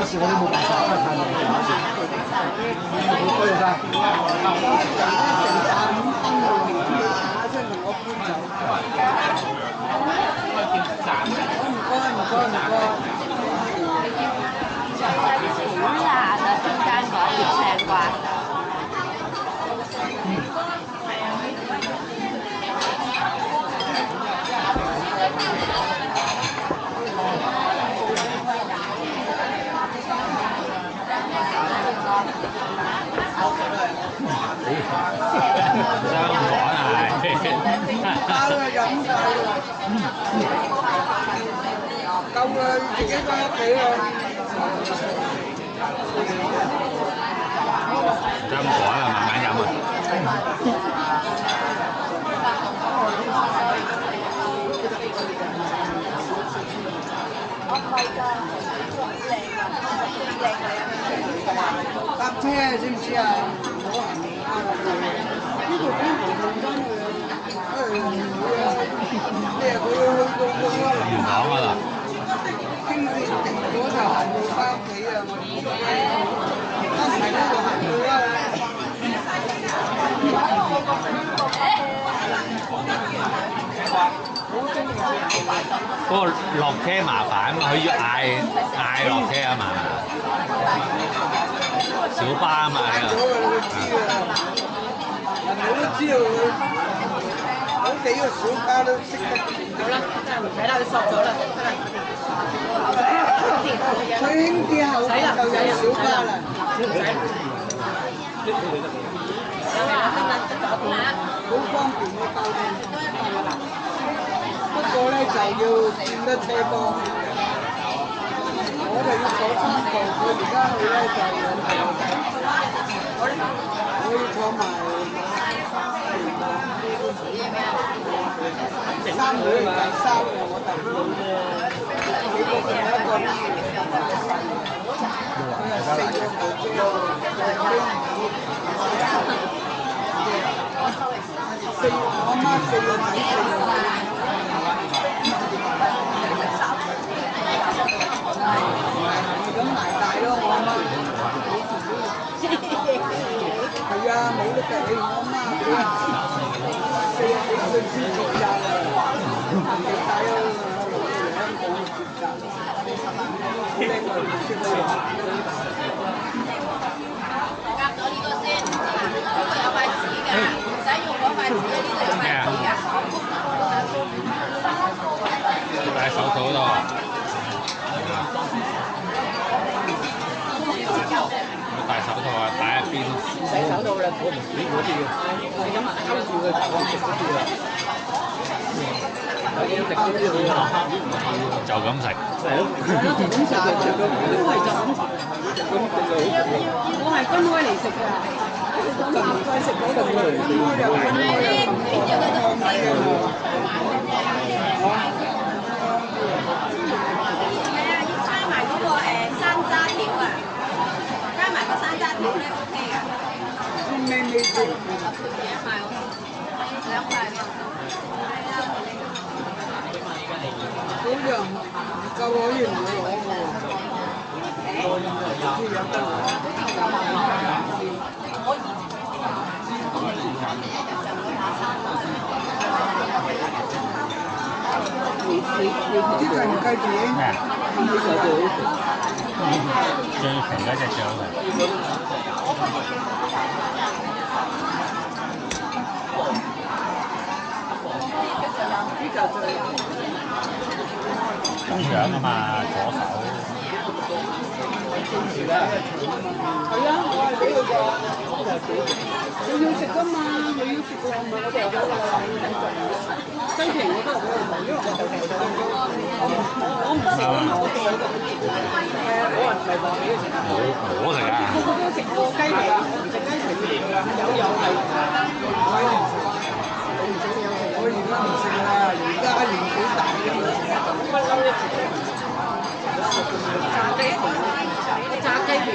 時我都冇辦法太耐。多謝晒。即係問我搬走。唔該。好難啊！中間嗰條青瓜。香港啊，包啦飲曬啦，夠啦，自己翻屋企啦。真唔趕啊，慢慢飲啊。搭車知唔知啊？唔好行呢度邊度用真嘅？唔會啊！即係佢去到元朗啊啦。傾線停咗就行到翻屋企啊！我唔係呢度行到啦。不過落車麻煩啊嘛，佢要嗌落車啊嘛。小巴啊嘛，呢個。人哋都知道佢，好幾個小巴都識得。好啦，真係唔使啦，你索咗啦，真係。佢興啲後邊就有小巴啦。好方便嘅交通。不過咧就要轉得車多。我哋要坐3部，佢而家去咧就我要坐埋3女第3嘅，我第2幾個仲有一個佢係4個我媽4個仔4個女。咁捱大咯，我阿媽。係啊，冇得計，我阿媽佢40幾歲先接責啊，幾大啊！香港接責，好叻佢唔識得用。夾咗呢個先，呢個有塊紙㗎，唔使用嗰塊紙，呢度有塊紙㗎。戴手套咯。戴手套啊，戴一邊咯。唔使手套啦，我唔使嗰啲嘅。係咁啊，勾住佢我食嗰啲啊。我要食嗰啲就咁食。係咯，咁食就咁，都係就咁食。我係分開嚟食㗎。咁再食嗰度，分開又分開又唔同嘅。係啊，要加埋嗰個山楂條啊！加埋個山楂條咧 OK 㗎。咩咩條？1塊2塊嘅。好似唔夠可以唔會攞喎。呢個唔計住嘅。咩啊？呢個就最平嗰隻最好食。咁樣啊嘛，左手。係啊，我係俾佢個，佢要食㗎嘛，佢要食㗎嘛，我哋有㗎啦，西皮我都係俾佢食，因為我就係我唔食啊嘛，我做嘅，我係唔係話俾佢食啊？我食啊！個個都食過雞皮啊，唔食雞皮有係，我唔食，我而家唔食啦，而家年紀大咗啦，不嬲一直炸雞皮，炸雞皮。